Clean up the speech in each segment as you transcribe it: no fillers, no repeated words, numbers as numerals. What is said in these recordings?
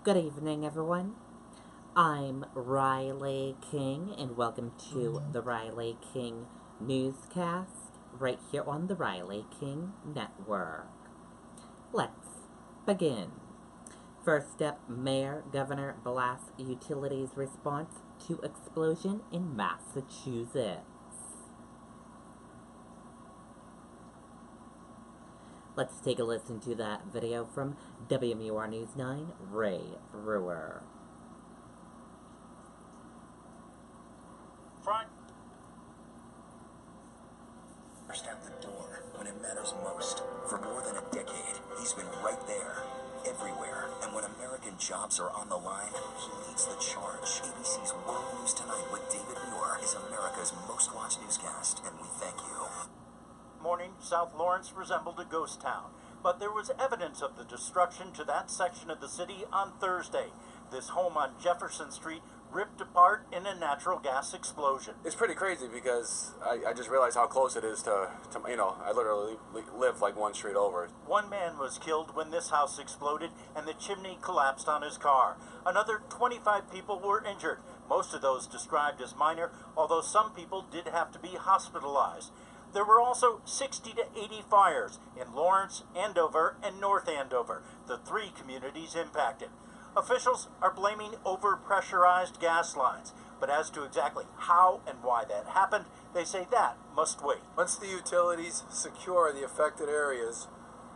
Good evening, everyone. I'm Riley King, and welcome to the Riley King Newscast right here on the Riley King Network. Let's begin. First up, Mayor Governor blasts utilities response to explosion in Massachusetts. Let's take a listen to that video from WMUR News 9, Ray Brewer. Front. Pushed out the door when it matters most. For more than a decade, he's been right there, everywhere. And when American jobs are on the line, he leads the charge. ABC's World News Tonight with David Muir is America's most watched newscast, and we thank you. Morning, South Lawrence resembled a ghost town, but there was evidence of the destruction to that section of the city on Thursday. This home on Jefferson Street ripped apart in a natural gas explosion. It's pretty crazy because I just realized how close it is to I literally live like one street over. One man was killed when this house exploded and the chimney collapsed on his car. Another 25 people were injured, most of those described as minor, although some people did have to be hospitalized. There were also 60 to 80 fires in Lawrence, Andover, and North Andover, the three communities impacted. Officials are blaming overpressurized gas lines, but as to exactly how and why that happened, they say that must wait. Once the utilities secure the affected areas,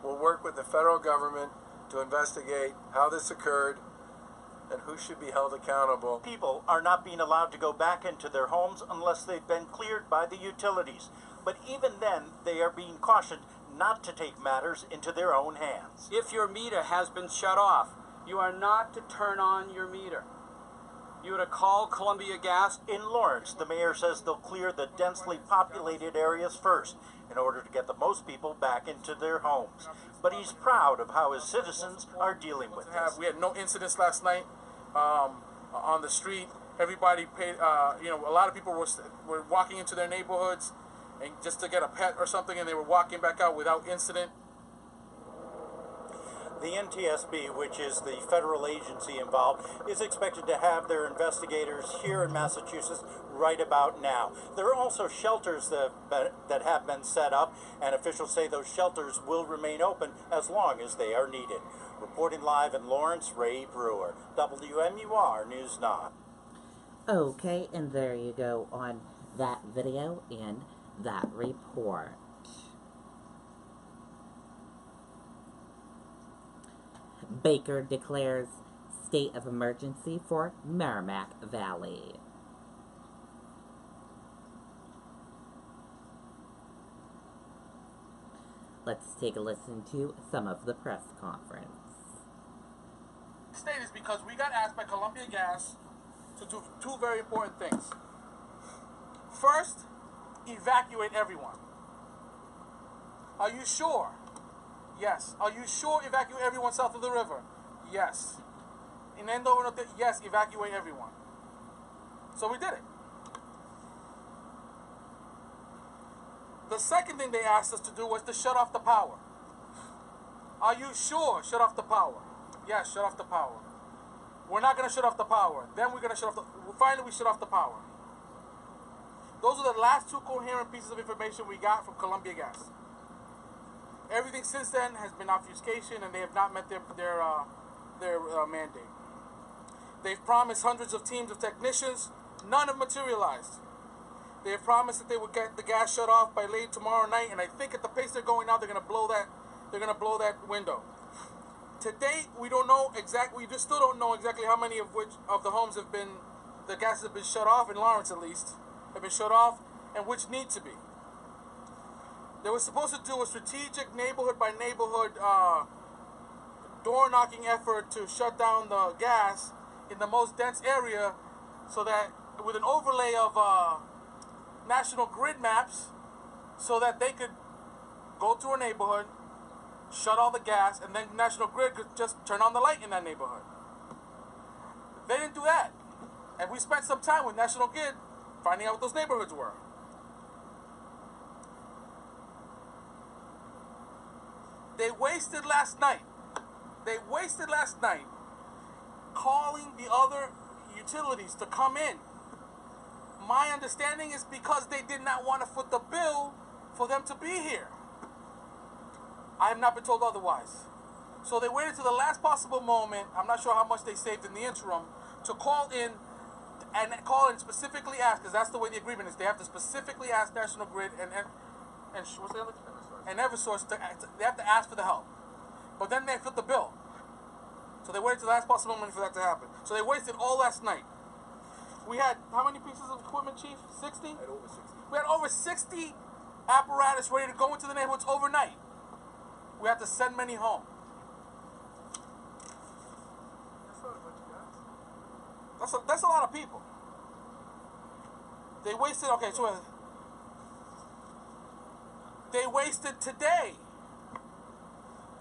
we'll work with the federal government to investigate how this occurred and who should be held accountable. People are not being allowed to go back into their homes unless they've been cleared by the utilities. But even then, they are being cautioned not to take matters into their own hands. If your meter has been shut off, you are not to turn on your meter. You are to call Columbia Gas. In Lawrence, the mayor says they'll clear the densely populated areas first in order to get the most people back into their homes. But he's proud of how his citizens are dealing with this. We had no incidents last night on the street. Everybody paid, a lot of people were walking into their neighborhoods and just to get a pet or something, and they were walking back out without incident. The NTSB, which is the federal agency involved, is expected to have their investigators here in Massachusetts right about now. There are also shelters that have been set up, and officials say those shelters will remain open as long as they are needed. Reporting live in Lawrence, Ray Brewer, WMUR News 9. Okay, and there you go on that video and that report. Baker declares state of emergency for Merrimack Valley. Let's take a listen to some of the press conference. The state is because we got asked by Columbia Gas to do two very important things. First, evacuate everyone. Are you sure? Yes. Are you sure evacuate everyone south of the river? Yes. In Andover, yes, evacuate everyone. So we did it. The second thing they asked us to do was to shut off the power. Are you sure? Shut off the power. Yes, shut off the power. We're not going to shut off the power. Then we're going to shut off the... Finally, we shut off the power. Those are the last two coherent pieces of information we got from Columbia Gas. Everything since then has been obfuscation, and they have not met their mandate. They've promised hundreds of teams of technicians. None have materialized. They have promised that they would get the gas shut off by late tomorrow night, and I think at the pace they're going now, they're going to blow that. They're going to blow that window. To date, we don't know exactly. We just still don't know exactly how many of the homes have been, the gas has been shut off in Lawrence at least, have been shut off, and which need to be. They were supposed to do a strategic neighborhood by neighborhood door knocking effort to shut down the gas in the most dense area, so that with an overlay of national grid maps, so that they could go to a neighborhood, shut all the gas, and then National Grid could just turn on the light in that neighborhood. They didn't do that. And we spent some time with National Grid finding out what those neighborhoods were. They wasted last night calling the other utilities to come in. My understanding is because they did not want to foot the bill for them to be here. I have not been told otherwise. So they waited to the last possible moment, I'm not sure how much they saved in the interim, to call in and specifically ask, because that's the way the agreement is. They have to specifically ask National Grid and what's the other? And Eversource. They have to ask for the help. But then they foot the bill. So they waited to the last possible moment for that to happen. So they wasted all last night. We had, how many pieces of equipment, Chief? 60? I had over 60. We had over 60 apparatus ready to go into the neighborhoods overnight. We had to send many home. That's a lot of people. They wasted, okay, so they wasted today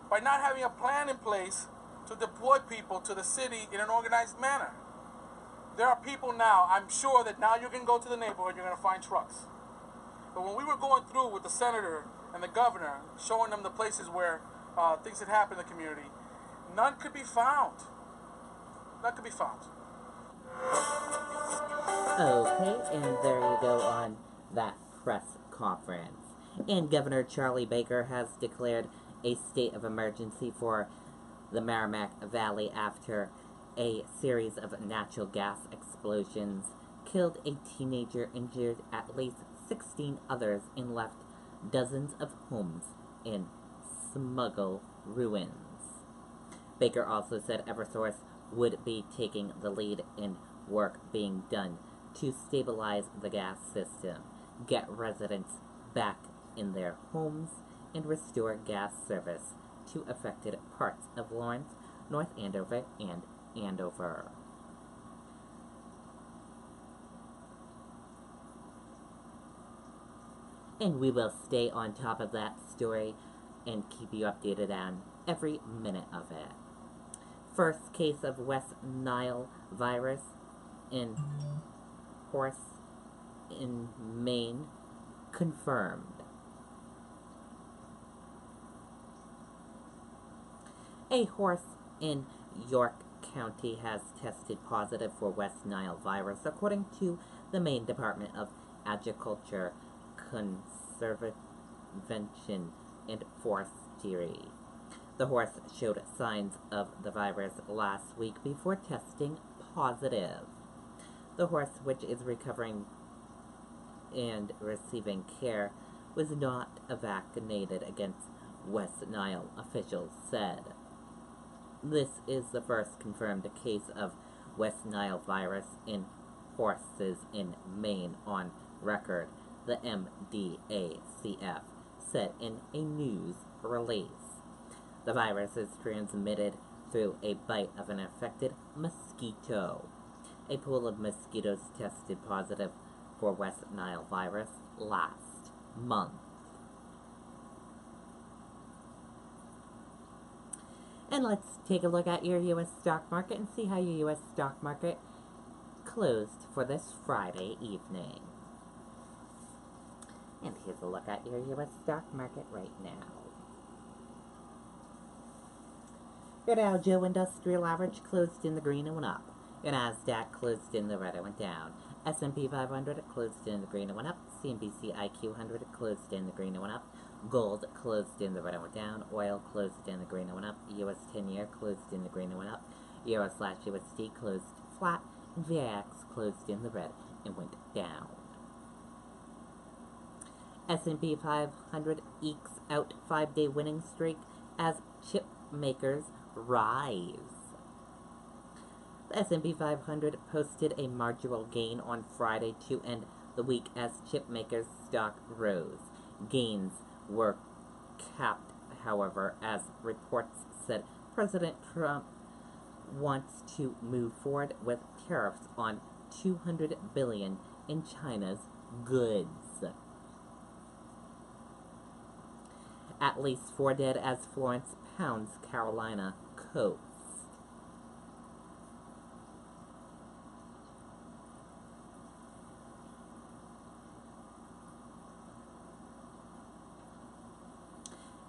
by not having a plan in place to deploy people to the city in an organized manner. There are people now, I'm sure that now you can go to the neighborhood, you're going to find trucks. But when we were going through with the senator and the governor, showing them the places where things had happened in the community, none could be found. None could be found. Okay, and there you go on that press conference. And Governor Charlie Baker has declared a state of emergency for the Merrimack Valley after a series of natural gas explosions killed a teenager, injured at least 16 others, and left dozens of homes in smuggle ruins. Baker also said Eversource would be taking the lead in work being done to stabilize the gas system, get residents back in their homes, and restore gas service to affected parts of Lawrence, North Andover, and Andover. And we will stay on top of that story and keep you updated on every minute of it. First case of West Nile virus in horse in Maine confirmed. A horse in York County has tested positive for West Nile virus, according to the Maine Department of Agriculture, Conservation, and Forestry. The horse showed signs of the virus last week before testing positive. The horse, which is recovering and receiving care, was not vaccinated against West Nile, officials said. This is the first confirmed case of West Nile virus in horses in Maine on record, the MDACF said in a news release. The virus is transmitted through a bite of an infected mosquito. A pool of mosquitoes tested positive for West Nile virus last month. And let's take a look at your U.S. stock market and see how your U.S. stock market closed for this Friday evening. And here's a look at your U.S. stock market right now. Your Dow Jones Industrial Average closed in the green and went up. Your Nasdaq closed in the red and went down. S&P 500 closed in the green and went up. CNBC IQ 100 closed in the green and went up. Gold closed in the red and went down. Oil closed in the green and went up. US 10-year closed in the green and went up. Euro/USD closed flat. And VIX closed in the red and went down. S&P 500 ekes out 5-day winning streak as chip makers rise. The S&P 500 posted a marginal gain on Friday to end the week as chip makers' stock rose. Gains were capped, however, as reports said President Trump wants to move forward with tariffs on $200 billion in China's goods. At least 4 dead as Florence pounds Carolina coast.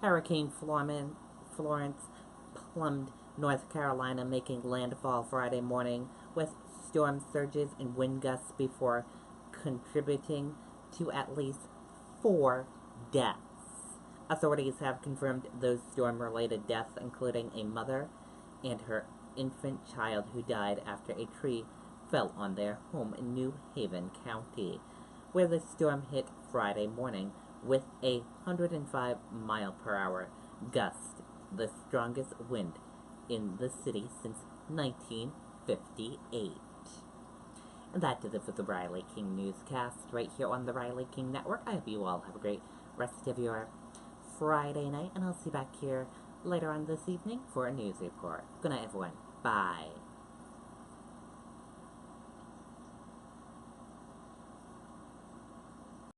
Hurricane Florence plumbed North Carolina making landfall Friday morning with storm surges and wind gusts before contributing to at least 4 deaths. Authorities have confirmed those storm-related deaths, including a mother and her infant child who died after a tree fell on their home in New Haven County, where the storm hit Friday morning with a 105-mile-per-hour gust, the strongest wind in the city since 1958. And that does it for the Riley King Newscast right here on the Riley King Network. I hope you all have a great rest of your Friday night, and I'll see you back here later on this evening for a news report. Good night, everyone. Bye.